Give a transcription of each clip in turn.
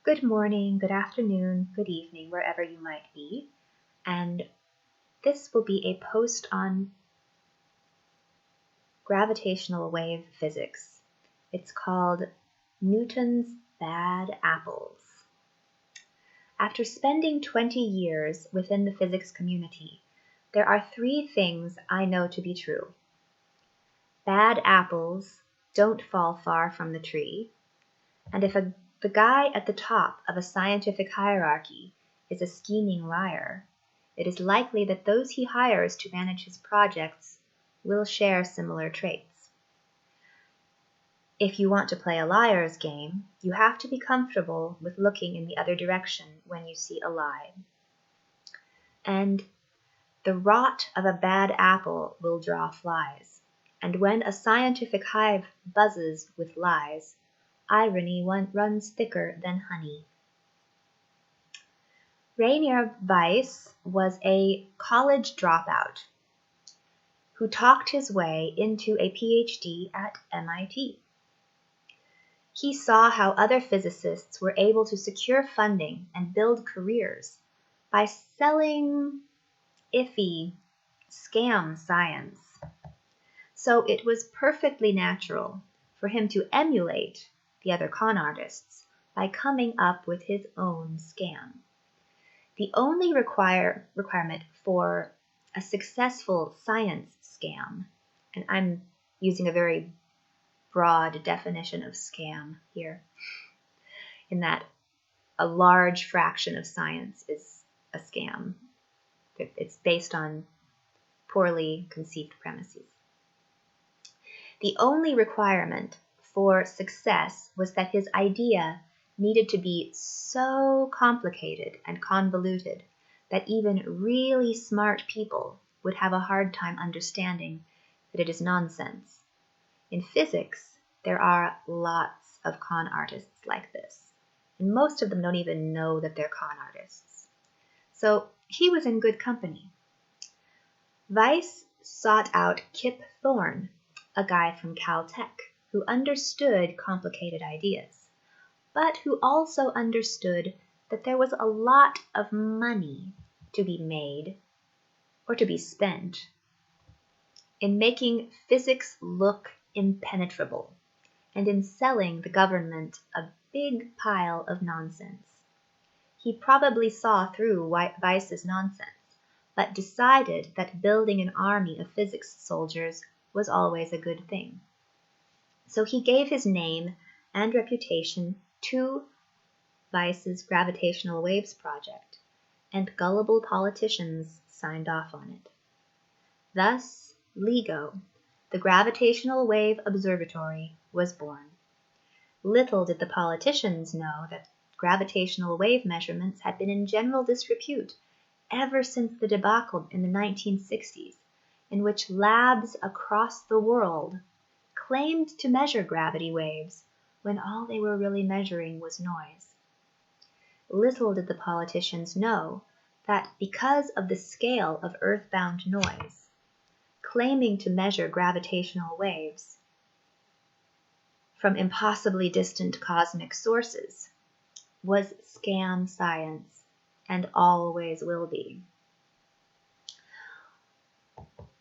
Good morning, good afternoon, good evening, wherever you might be. And this will be a post on gravitational wave physics. It's called Newton's Bad Apples. After spending 20 years within the physics community, there are 3 things I know to be true. Bad apples don't fall far from the tree, and if the guy at the top of a scientific hierarchy is a scheming liar, it is likely that those he hires to manage his projects will share similar traits. If you want to play a liar's game, you have to be comfortable with looking in the other direction when you see a lie. And the rot of a bad apple will draw flies, and when a scientific hive buzzes with lies, irony runs thicker than honey. Rainier Weiss was a college dropout who talked his way into a PhD at MIT. He saw how other physicists were able to secure funding and build careers by selling iffy scam science. So it was perfectly natural for him to emulate the other con artists by coming up with his own scam. The only requirement for a successful science scam, and I'm using a very broad definition of scam here, in that a large fraction of science is a scam. It's based on poorly conceived premises. The only requirement for success was that his idea needed to be so complicated and convoluted that even really smart people would have a hard time understanding that it is nonsense. In physics, there are lots of con artists like this, and most of them don't even know that they're con artists. So he was in good company. Weiss sought out Kip Thorne, a guy from Caltech who understood complicated ideas, but who also understood that there was a lot of money to be made or to be spent in making physics look impenetrable and in selling the government a big pile of nonsense. He probably saw through Weiss's nonsense, but decided that building an army of physics soldiers was always a good thing. So he gave his name and reputation to Weiss's gravitational waves project, and gullible politicians signed off on it. Thus, LIGO, the Gravitational Wave Observatory, was born. Little did the politicians know that gravitational wave measurements had been in general disrepute ever since the debacle in the 1960s, in which labs across the world claimed to measure gravity waves when all they were really measuring was noise. Little did the politicians know that because of the scale of earthbound noise, claiming to measure gravitational waves from impossibly distant cosmic sources was scam science and always will be.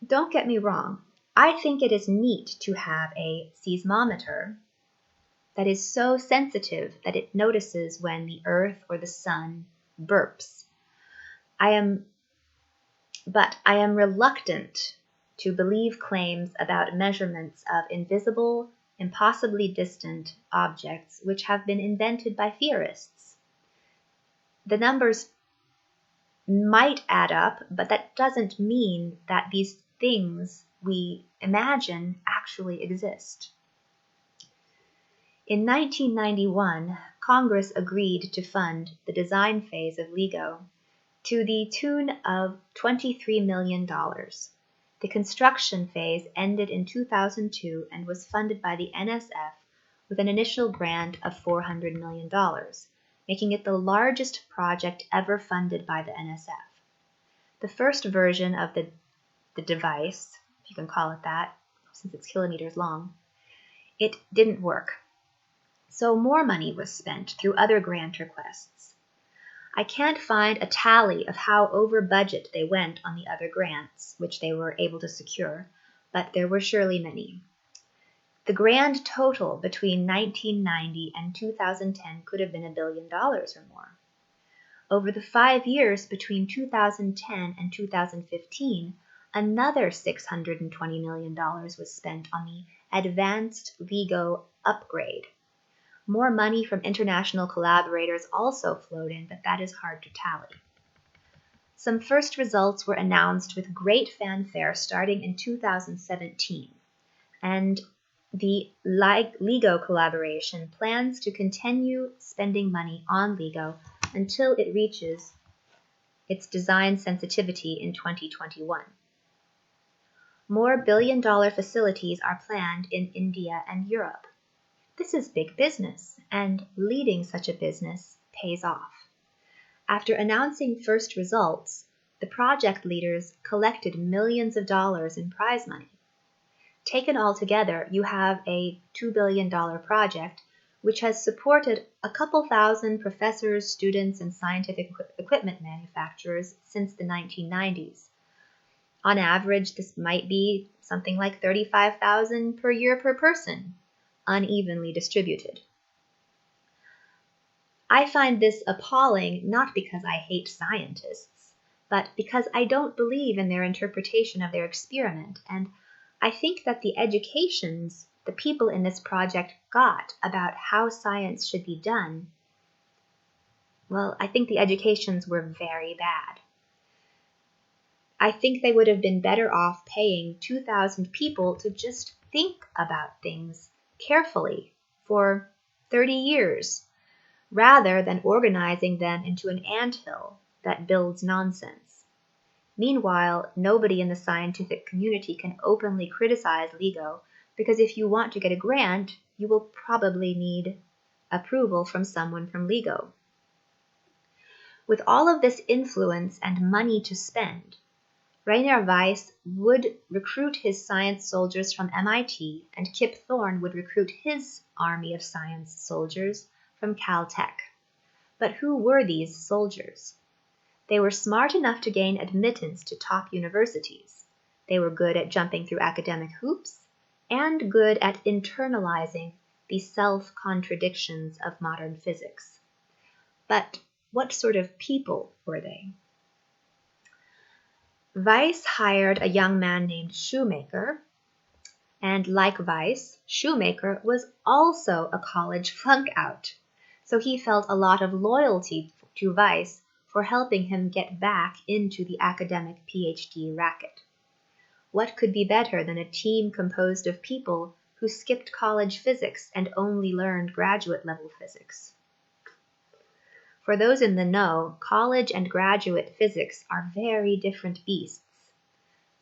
Don't get me wrong, I think it is neat to have a seismometer that is so sensitive that it notices when the earth or the sun burps. But I am reluctant to believe claims about measurements of invisible, impossibly distant objects which have been invented by theorists. The numbers might add up, but that doesn't mean that these things we imagine actually exist. In 1991, Congress agreed to fund the design phase of LIGO to the tune of $23 million. The construction phase ended in 2002 and was funded by the NSF with an initial grant of $400 million, making it the largest project ever funded by the NSF. The first version of the device, if you can call it that, since it's kilometers long, it didn't work. So more money was spent through other grant requests. I can't find a tally of how over budget they went on the other grants, which they were able to secure, but there were surely many. The grand total between 1990 and 2010 could have been $1 billion or more. Over the 5 years between 2010 and 2015, another $620 million was spent on the advanced LIGO upgrade. More money from international collaborators also flowed in, but that is hard to tally. Some first results were announced with great fanfare starting in 2017, and the LIGO collaboration plans to continue spending money on LIGO until it reaches its design sensitivity in 2021. More billion-dollar facilities are planned in India and Europe. This is big business, and leading such a business pays off. After announcing first results, the project leaders collected millions of dollars in prize money. Taken all together, you have a $2 billion project which has supported a couple thousand professors, students, and scientific equipment manufacturers since the 1990s. On average, this might be something like $35,000 per year per person, unevenly distributed. I find this appalling not because I hate scientists, but because I don't believe in their interpretation of their experiment, and I think that the educations the people in this project got about how science should be done, well, I think the educations were very bad. I think they would have been better off paying 2,000 people to just think about things carefully for 30 years, rather than organizing them into an anthill that builds nonsense. Meanwhile, nobody in the scientific community can openly criticize LIGO, because if you want to get a grant, you will probably need approval from someone from LIGO. With all of this influence and money to spend, Rainer Weiss would recruit his science soldiers from MIT, and Kip Thorne would recruit his army of science soldiers from Caltech. But who were these soldiers? They were smart enough to gain admittance to top universities. They were good at jumping through academic hoops, and good at internalizing the self-contradictions of modern physics. But what sort of people were they? Weiss hired a young man named Shoemaker, and like Weiss, Shoemaker was also a college flunk-out, so he felt a lot of loyalty to Weiss for helping him get back into the academic PhD racket. What could be better than a team composed of people who skipped college physics and only learned graduate-level physics? For those in the know, college and graduate physics are very different beasts.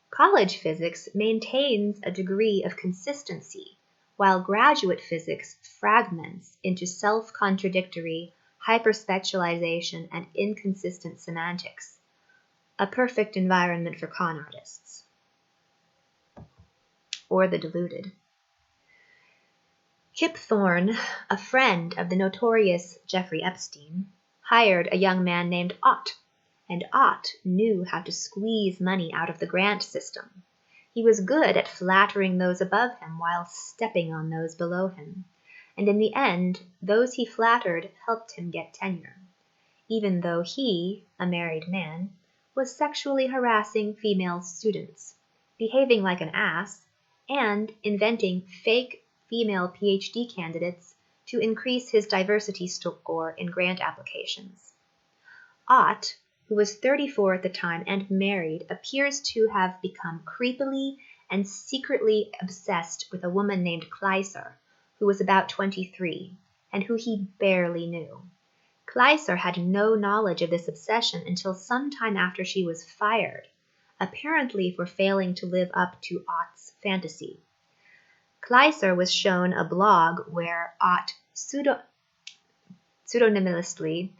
College physics maintains a degree of consistency, while graduate physics fragments into self-contradictory hyperspecialization and inconsistent semantics. A perfect environment for con artists. Or the deluded. Kip Thorne, a friend of the notorious Jeffrey Epstein, hired a young man named Ott, and Ott knew how to squeeze money out of the grant system. He was good at flattering those above him while stepping on those below him, and in the end, those he flattered helped him get tenure, even though he, a married man, was sexually harassing female students, behaving like an ass, and inventing fake female PhD candidates to increase his diversity score in grant applications. Ott, who was 34 at the time and married, appears to have become creepily and secretly obsessed with a woman named Kleiser, who was about 23, and who he barely knew. Kleiser had no knowledge of this obsession until some time after she was fired, apparently for failing to live up to Ott's fantasy. Kleiser was shown a blog where Ott pseudonymously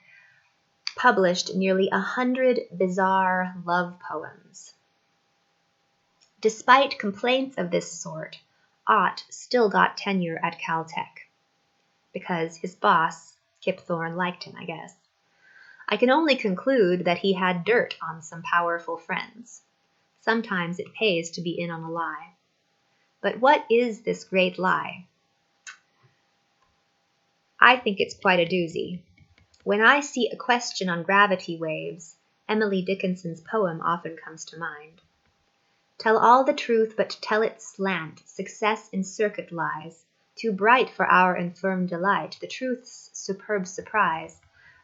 published nearly 100 bizarre love poems. Despite complaints of this sort, Ott still got tenure at Caltech. because his boss, Kip Thorne, liked him, I guess. I can only conclude that he had dirt on some powerful friends. Sometimes it pays to be in on a lie. But what is this great lie? I think it's quite a doozy. When I see a question on gravity waves, Emily Dickinson's poem often comes to mind. Tell all the truth, but tell it slant, success in circuit lies, too bright for our infirm delight, the truth's superb surprise,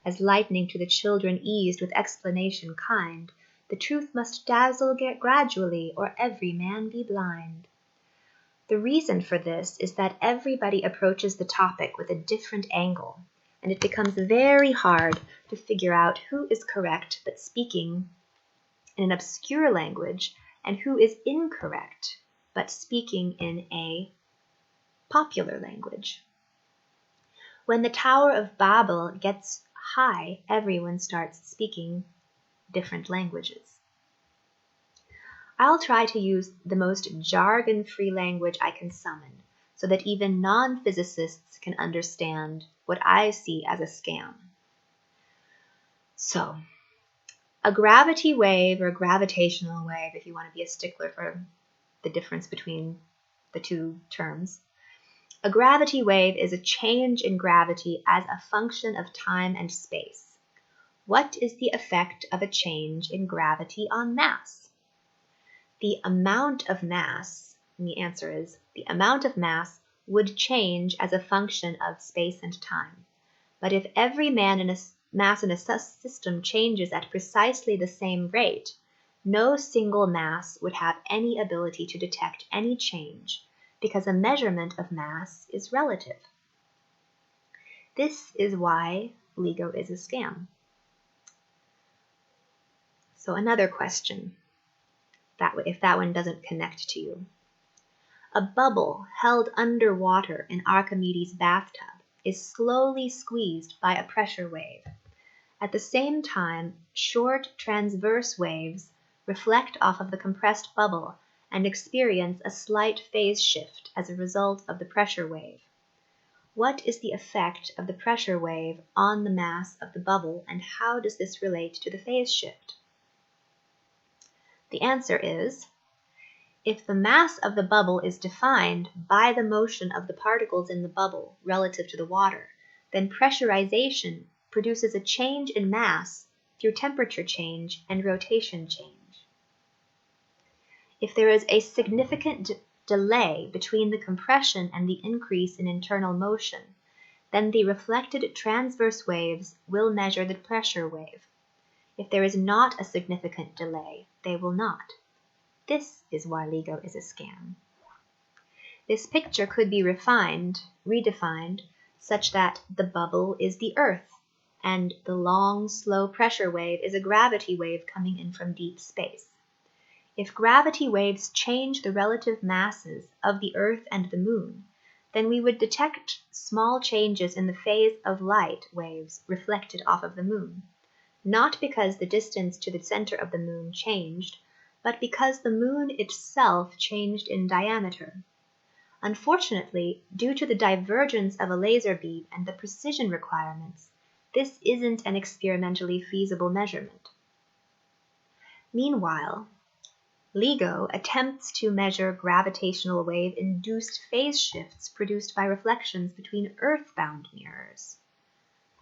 as lightning to the children eased with explanation kind, the truth must dazzle gradually, or every man be blind. The reason for this is that everybody approaches the topic with a different angle, and it becomes very hard to figure out who is correct but speaking in an obscure language and who is incorrect but speaking in a popular language. When the Tower of Babel gets high, everyone starts speaking different languages. I'll try to use the most jargon-free language I can summon so that even non-physicists can understand what I see as a scam. So, a gravity wave or a gravitational wave, if you want to be a stickler for the difference between the two terms, a gravity wave is a change in gravity as a function of time and space. What is the effect of a change in gravity on mass? The amount of mass, and the answer is the amount of mass would change as a function of space and time. But if every mass in a system changes at precisely the same rate, no single mass would have any ability to detect any change, because a measurement of mass is relative. This is why LIGO is a scam. So another question, if that one doesn't connect to you. A bubble held underwater in Archimedes' bathtub is slowly squeezed by a pressure wave. At the same time, short transverse waves reflect off of the compressed bubble and experience a slight phase shift as a result of the pressure wave. What is the effect of the pressure wave on the mass of the bubble, and how does this relate to the phase shift? The answer is, if the mass of the bubble is defined by the motion of the particles in the bubble relative to the water, then pressurization produces a change in mass through temperature change and rotation change. If there is a significant delay between the compression and the increase in internal motion, then the reflected transverse waves will measure the pressure wave. If there is not a significant delay, they will not. This is why LIGO is a scam. This picture could be redefined, such that the bubble is the Earth, and the long, slow pressure wave is a gravity wave coming in from deep space. If gravity waves change the relative masses of the Earth and the Moon, then we would detect small changes in the phase of light waves reflected off of the Moon, not because the distance to the center of the Moon changed, but because the Moon itself changed in diameter. Unfortunately, due to the divergence of a laser beam and the precision requirements, this isn't an experimentally feasible measurement. Meanwhile, LIGO attempts to measure gravitational wave-induced phase shifts produced by reflections between Earth-bound mirrors.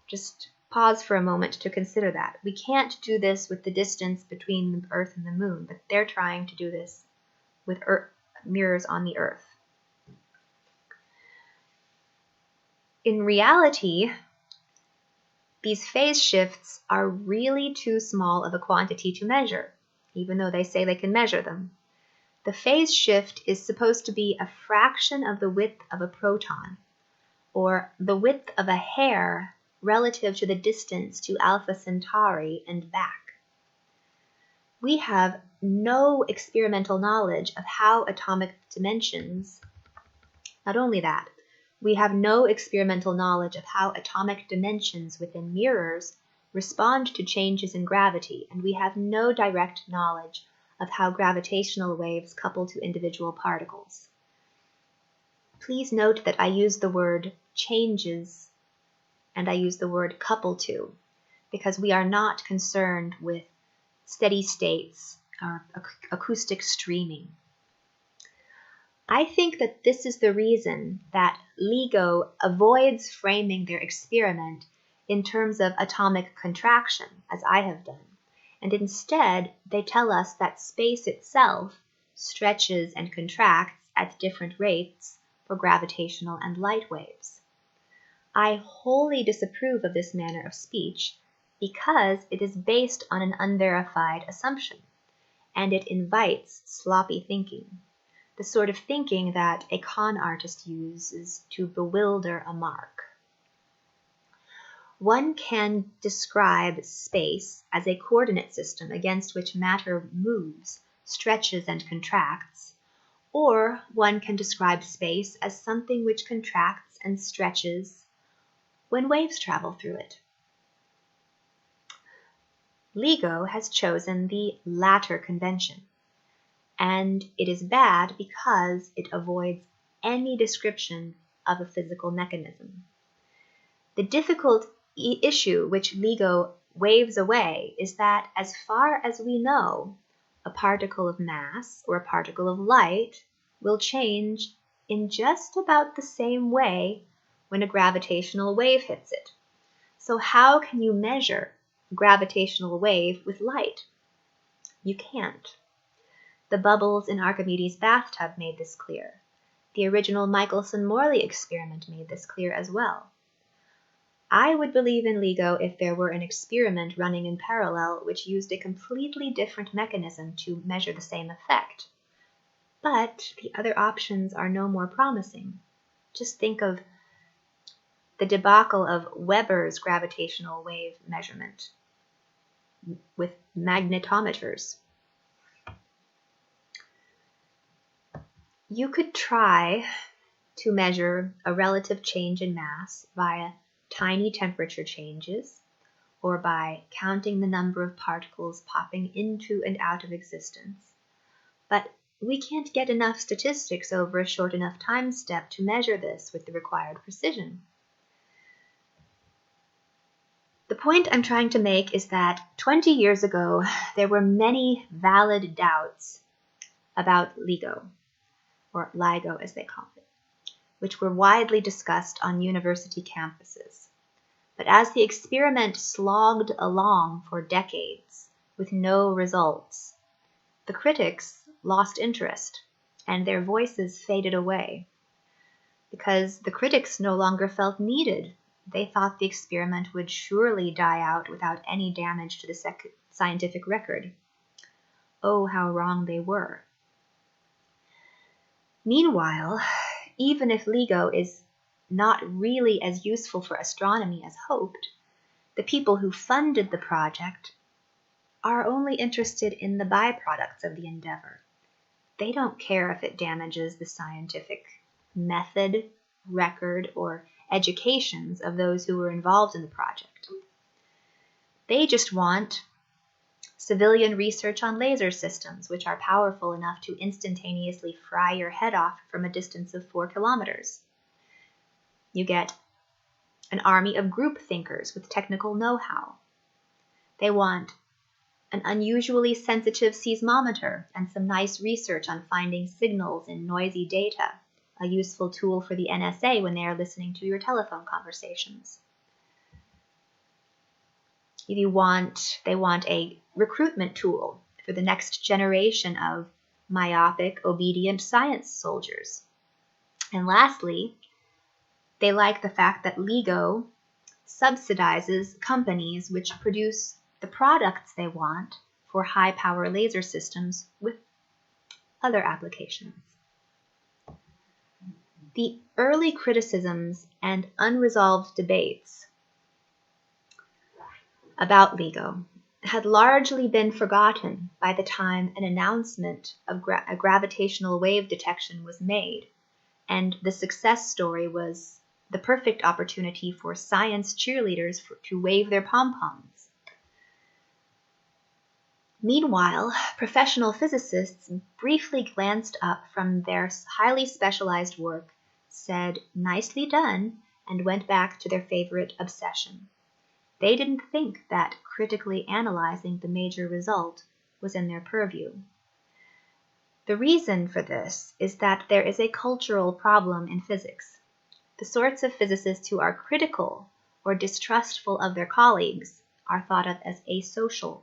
Just pause for a moment to consider that. We can't do this with the distance between the Earth and the Moon, but they're trying to do this with mirrors on the Earth. In reality, these phase shifts are really too small of a quantity to measure, even though they say they can measure them. The phase shift is supposed to be a fraction of the width of a proton, or the width of a hair relative to the distance to Alpha Centauri and back. We have no experimental knowledge of how atomic dimensions, not only that, we have no experimental knowledge of how atomic dimensions within mirrors respond to changes in gravity, and we have no direct knowledge of how gravitational waves couple to individual particles. Please note that I use the word changes, and I use the word couple to, because we are not concerned with steady states or acoustic streaming. I think that this is the reason that LIGO avoids framing their experiment in terms of atomic contraction, as I have done, and instead they tell us that space itself stretches and contracts at different rates for gravitational and light waves. I wholly disapprove of this manner of speech because it is based on an unverified assumption, and it invites sloppy thinking, the sort of thinking that a con artist uses to bewilder a mark. One can describe space as a coordinate system against which matter moves, stretches, and contracts, or one can describe space as something which contracts and stretches when waves travel through it. LIGO has chosen the latter convention, and it is bad because it avoids any description of a physical mechanism. The difficult issue which LIGO waves away is that, as far as we know, a particle of mass or a particle of light will change in just about the same way when a gravitational wave hits it. So how can you measure a gravitational wave with light? You can't. The bubbles in Archimedes' bathtub made this clear. The original Michelson-Morley experiment made this clear as well. I would believe in LIGO if there were an experiment running in parallel which used a completely different mechanism to measure the same effect. But the other options are no more promising. Just think of the debacle of Weber's gravitational wave measurement with magnetometers. You could try to measure a relative change in mass via tiny temperature changes, or by counting the number of particles popping into and out of existence. But we can't get enough statistics over a short enough time step to measure this with the required precision. The point I'm trying to make is that 20 years ago, there were many valid doubts about LIGO, or LIGO as they call it, which were widely discussed on university campuses. But as the experiment slogged along for decades with no results, the critics lost interest and their voices faded away because the critics no longer felt needed. They thought the experiment would surely die out without any damage to the scientific record. Oh, how wrong they were. Meanwhile, even if LIGO is not really as useful for astronomy as hoped, the people who funded the project are only interested in the byproducts of the endeavor. They don't care if it damages the scientific method, record, or educations of those who were involved in the project. They just want civilian research on laser systems, which are powerful enough to instantaneously fry your head off from a distance of 4 kilometers. You get an army of group thinkers with technical know-how. They want an unusually sensitive seismometer and some nice research on finding signals in noisy data, a useful tool for the NSA when they are listening to your telephone conversations. They want a recruitment tool for the next generation of myopic, obedient science soldiers. And lastly, they like the fact that LIGO subsidizes companies which produce the products they want for high-power laser systems with other applications. The early criticisms and unresolved debates about LIGO had largely been forgotten by the time an announcement of a gravitational wave detection was made, and the success story was the perfect opportunity for science cheerleaders to wave their pom-poms. Meanwhile, professional physicists briefly glanced up from their highly specialized work, said, "Nicely done," and went back to their favorite obsession. They didn't think that critically analyzing the major result was in their purview. The reason for this is that there is a cultural problem in physics. The sorts of physicists who are critical or distrustful of their colleagues are thought of as asocial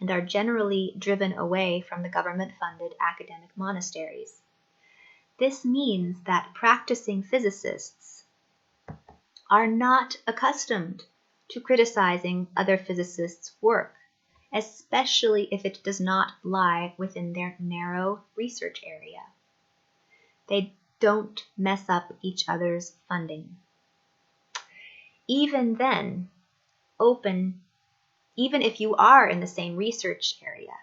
and are generally driven away from the government-funded academic monasteries. This means that practicing physicists are not accustomed to criticizing other physicists' work, especially if it does not lie within their narrow research area. They don't mess up each other's funding. Even then, even if you are in the same research area,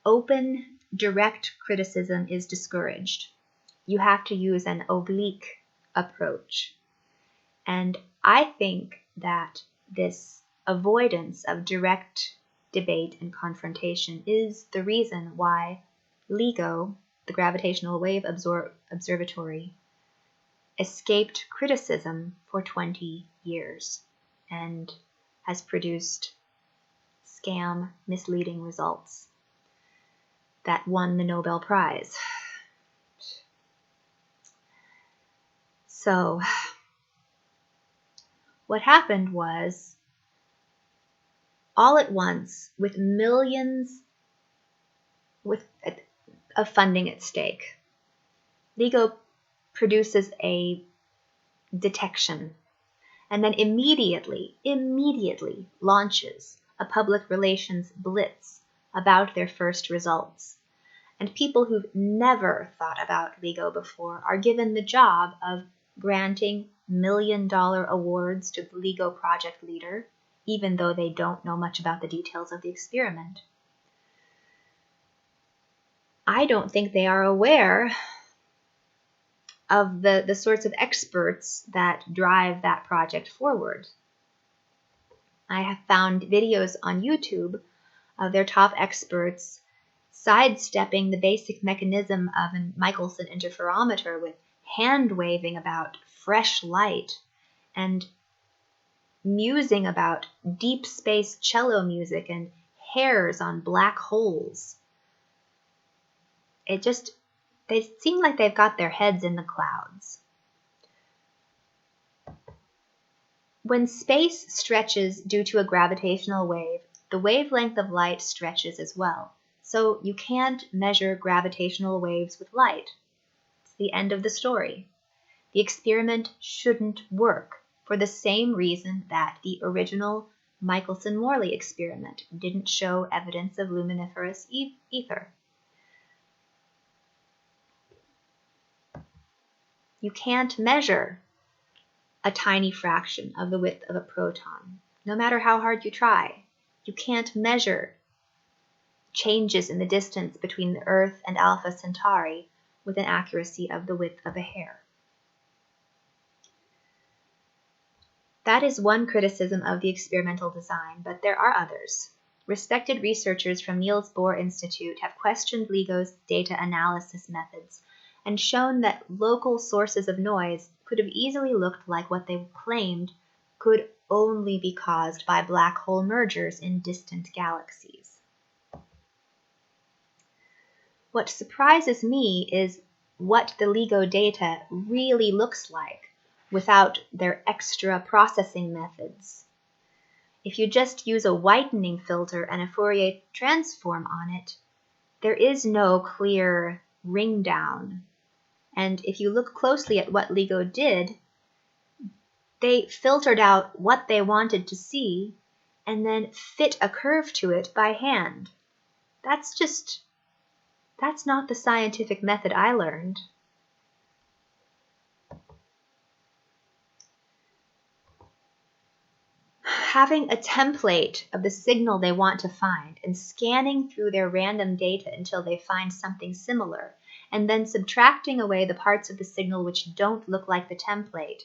open, direct criticism is discouraged. You have to use an oblique approach. And I think that this avoidance of direct debate and confrontation is the reason why LIGO, the Gravitational Wave Observatory, escaped criticism for 20 years and has produced scam, misleading results that won the Nobel Prize. So, what happened was, all at once, with millions of funding at stake, LIGO produces a detection and then immediately launches a public relations blitz about their first results. And people who've never thought about LIGO before are given the job of granting million-dollar awards to the LIGO project leader, even though they don't know much about the details of the experiment. I don't think they are aware of the sorts of experts that drive that project forward. I have found videos on YouTube of their top experts sidestepping the basic mechanism of a Michelson interferometer with hand-waving about fresh light and musing about deep space cello music and hairs on black holes. They seem like they've got their heads in the clouds. When space stretches due to a gravitational wave, the wavelength of light stretches as well. So you can't measure gravitational waves with light. It's the end of the story. The experiment shouldn't work for the same reason that the original Michelson-Morley experiment didn't show evidence of luminiferous ether. You can't measure a tiny fraction of the width of a proton, no matter how hard you try. You can't measure changes in the distance between the Earth and Alpha Centauri with an accuracy of the width of a hair. That is one criticism of the experimental design, but there are others. Respected researchers from Niels Bohr Institute have questioned LIGO's data analysis methods and shown that local sources of noise could have easily looked like what they claimed could only be caused by black hole mergers in distant galaxies. What surprises me is what the LIGO data really looks like without their extra processing methods. If you just use a whitening filter and a Fourier transform on it, there is no clear ring down. And if you look closely at what LIGO did, they filtered out what they wanted to see and then fit a curve to it by hand. That's not the scientific method I learned. Having a template of the signal they want to find and scanning through their random data until they find something similar, and then subtracting away the parts of the signal which don't look like the template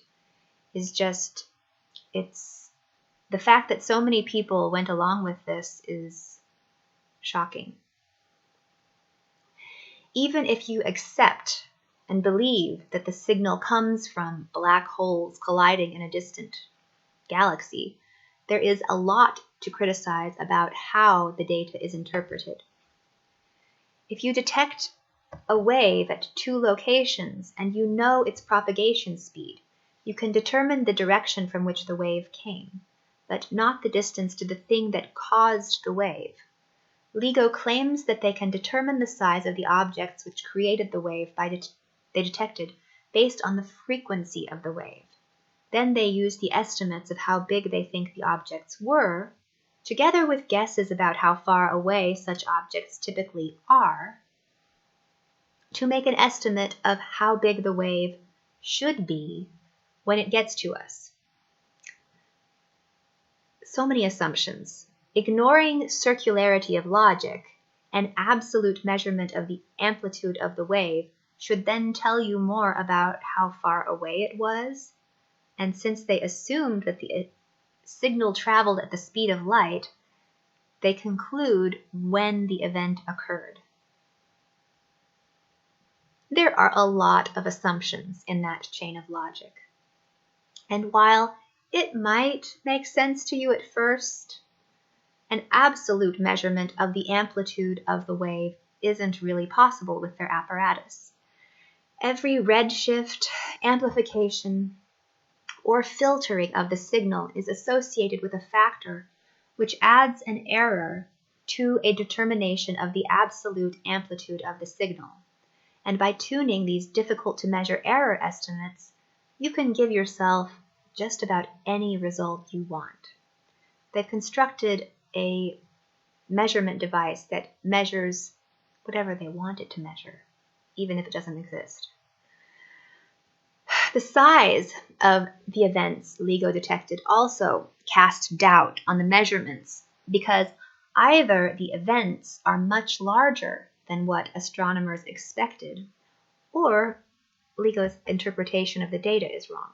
is just, the fact that so many people went along with this is shocking. Even if you accept and believe that the signal comes from black holes colliding in a distant galaxy, there is a lot to criticize about how the data is interpreted. If you detect a wave at two locations and you know its propagation speed, you can determine the direction from which the wave came, but not the distance to the thing that caused the wave. LIGO claims that they can determine the size of the objects which created the wave they detected based on the frequency of the wave. Then they use the estimates of how big they think the objects were, together with guesses about how far away such objects typically are, to make an estimate of how big the wave should be when it gets to us. So many assumptions. Ignoring circularity of logic, an absolute measurement of the amplitude of the wave should then tell you more about how far away it was. And since they assumed that the signal traveled at the speed of light, they conclude when the event occurred. There are a lot of assumptions in that chain of logic. And while it might make sense to you at first, an absolute measurement of the amplitude of the wave isn't really possible with their apparatus. Every redshift, amplification, or filtering of the signal is associated with a factor which adds an error to a determination of the absolute amplitude of the signal. And by tuning these difficult-to-measure error estimates, you can give yourself just about any result you want. They've constructed a measurement device that measures whatever they want it to measure, even if it doesn't exist. The size of the events LIGO detected also cast doubt on the measurements, because either the events are much larger than what astronomers expected, or LIGO's interpretation of the data is wrong.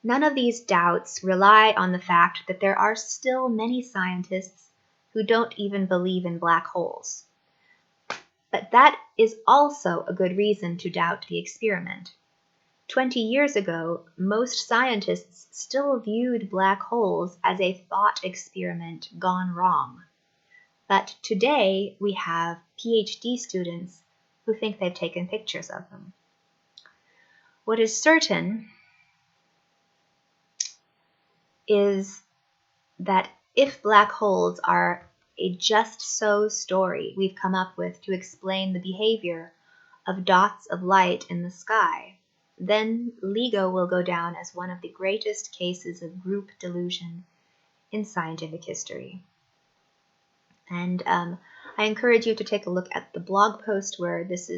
None of these doubts rely on the fact that there are still many scientists who don't even believe in black holes. But that is also a good reason to doubt the experiment. 20 years ago, most scientists still viewed black holes as a thought experiment gone wrong. But today, we have PhD students who think they've taken pictures of them. What is certain is that if black holes are a just so story we've come up with to explain the behavior of dots of light in the sky, then LIGO will go down as one of the greatest cases of group delusion in scientific history. And I encourage you to take a look at the blog post where this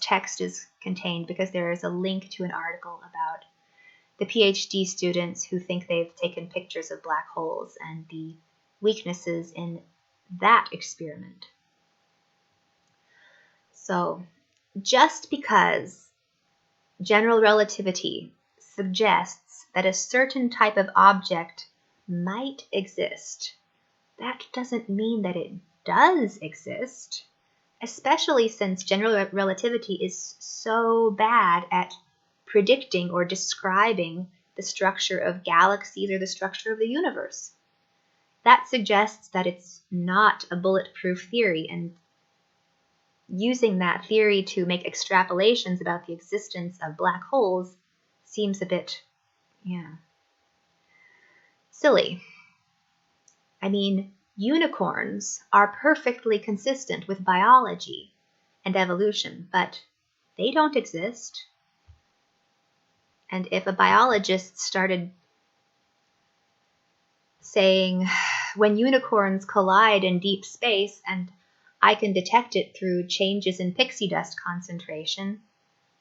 text is contained, because there is a link to an article about the PhD students who think they've taken pictures of black holes and the weaknesses in that experiment. So, just because general relativity suggests that a certain type of object might exist, that doesn't mean that it does exist, especially since general relativity is so bad at predicting or describing the structure of galaxies or the structure of the universe. That suggests that it's not a bulletproof theory, and using that theory to make extrapolations about the existence of black holes seems a bit, silly. I mean, unicorns are perfectly consistent with biology and evolution, but they don't exist. And if a biologist started saying, when unicorns collide in deep space and I can detect it through changes in pixie dust concentration,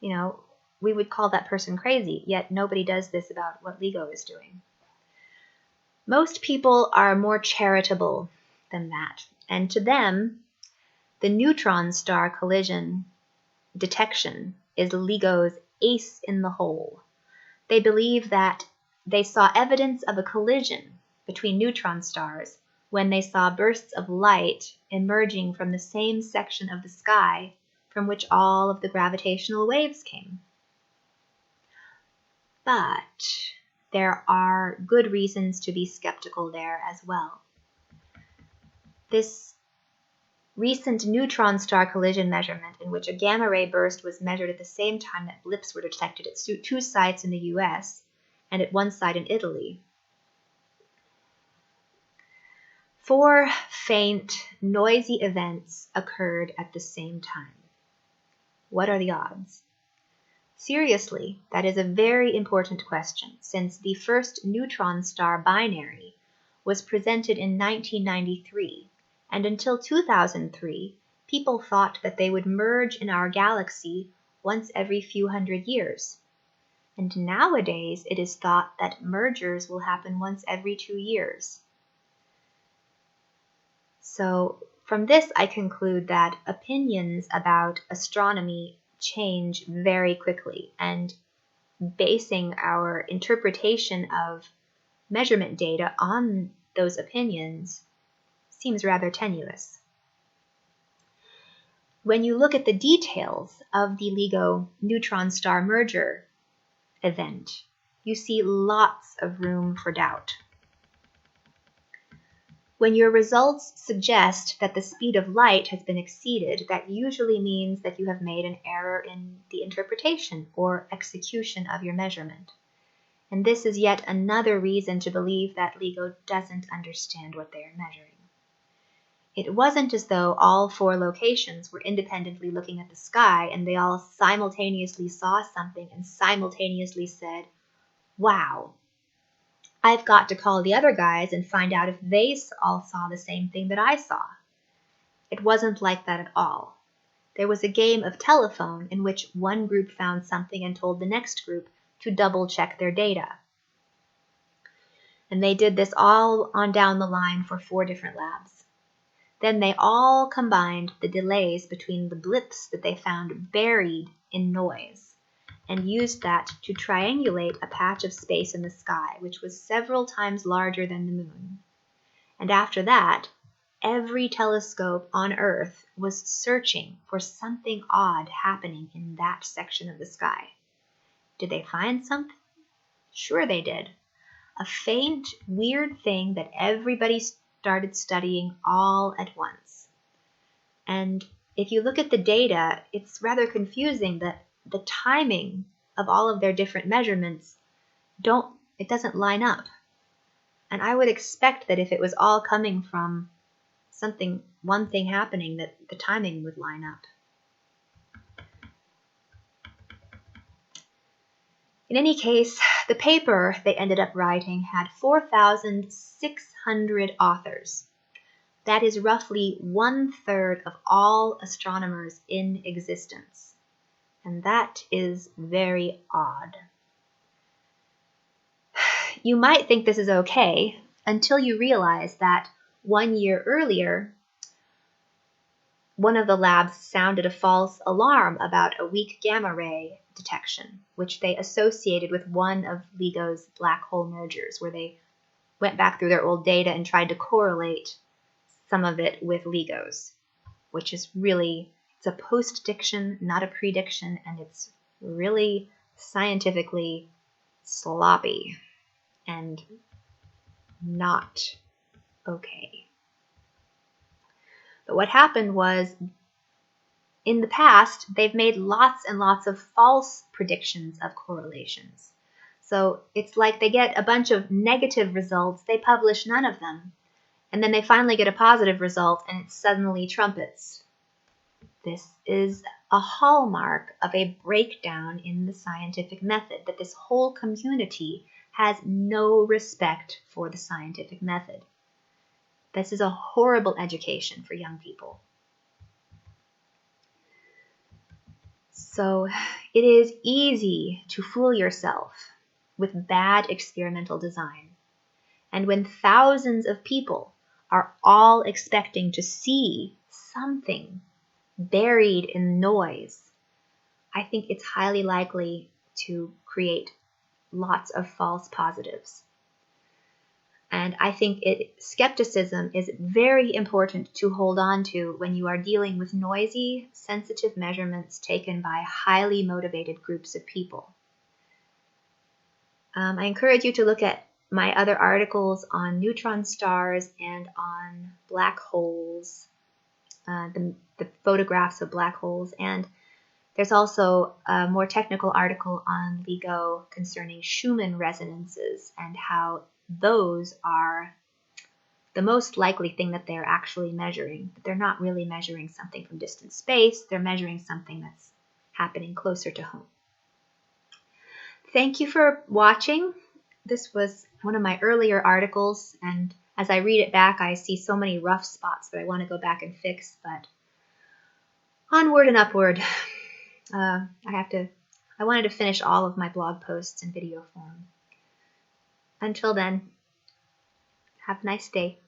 we would call that person crazy, yet nobody does this about what LIGO is doing. Most people are more charitable than that, and to them, the neutron star collision detection is LIGO's ace in the hole. They believe that they saw evidence of a collision between neutron stars when they saw bursts of light emerging from the same section of the sky from which all of the gravitational waves came. But there are good reasons to be skeptical there as well. This recent neutron star collision measurement, in which a gamma ray burst was measured at the same time that blips were detected at two sites in the US and at one site in Italy. 4 faint, noisy events occurred at the same time. What are the odds? Seriously, that is a very important question, since the first neutron star binary was presented in 1993, and until 2003, people thought that they would merge in our galaxy once every few hundred years. And nowadays, it is thought that mergers will happen once every 2 years. So, from this, I conclude that opinions about astronomy change very quickly, and basing our interpretation of measurement data on those opinions seems rather tenuous. When you look at the details of the LIGO neutron star merger event, you see lots of room for doubt. When your results suggest that the speed of light has been exceeded, that usually means that you have made an error in the interpretation or execution of your measurement. And this is yet another reason to believe that LIGO doesn't understand what they are measuring. It wasn't as though all 4 locations were independently looking at the sky and they all simultaneously saw something and simultaneously said, "Wow, I've got to call the other guys and find out if they all saw the same thing that I saw." It wasn't like that at all. There was a game of telephone in which one group found something and told the next group to double-check their data. And they did this all on down the line for 4 different labs. Then they all combined the delays between the blips that they found buried in noise and used that to triangulate a patch of space in the sky, which was several times larger than the moon. And after that, every telescope on Earth was searching for something odd happening in that section of the sky. Did they find something? Sure they did. A faint, weird thing that everybody started studying all at once. And if you look at the data, it's rather confusing that the timing of all of their different measurements doesn't line up. And I would expect that if it was all coming from one thing happening, that the timing would line up. In any case, the paper they ended up writing had 4,600 authors. That is roughly 1/3 of all astronomers in existence. And that is very odd. You might think this is okay until you realize that 1 year earlier, one of the labs sounded a false alarm about a weak gamma ray detection, which they associated with one of LIGO's black hole mergers, where they went back through their old data and tried to correlate some of it with LIGO's, which is really, it's a post-diction, not a prediction, and it's really scientifically sloppy and not okay. But what happened was, in the past, they've made lots and lots of false predictions of correlations. So it's like they get a bunch of negative results, they publish none of them, and then they finally get a positive result and it suddenly trumpets. This is a hallmark of a breakdown in the scientific method, that this whole community has no respect for the scientific method. This is a horrible education for young people. So it is easy to fool yourself with bad experimental design. And when thousands of people are all expecting to see something buried in noise, I think it's highly likely to create lots of false positives. And I think skepticism is very important to hold on to when you are dealing with noisy, sensitive measurements taken by highly motivated groups of people. I encourage you to look at my other articles on neutron stars and on black holes, the photographs of black holes, and there's also a more technical article on LIGO concerning Schumann resonances and how those are the most likely thing that they're actually measuring. But they're not really measuring something from distant space, they're measuring something that's happening closer to home. Thank you for watching. This was one of my earlier articles, and as I read it back, I see so many rough spots that I want to go back and fix, but onward and upward. I wanted to finish all of my blog posts in video form. Until then, have a nice day.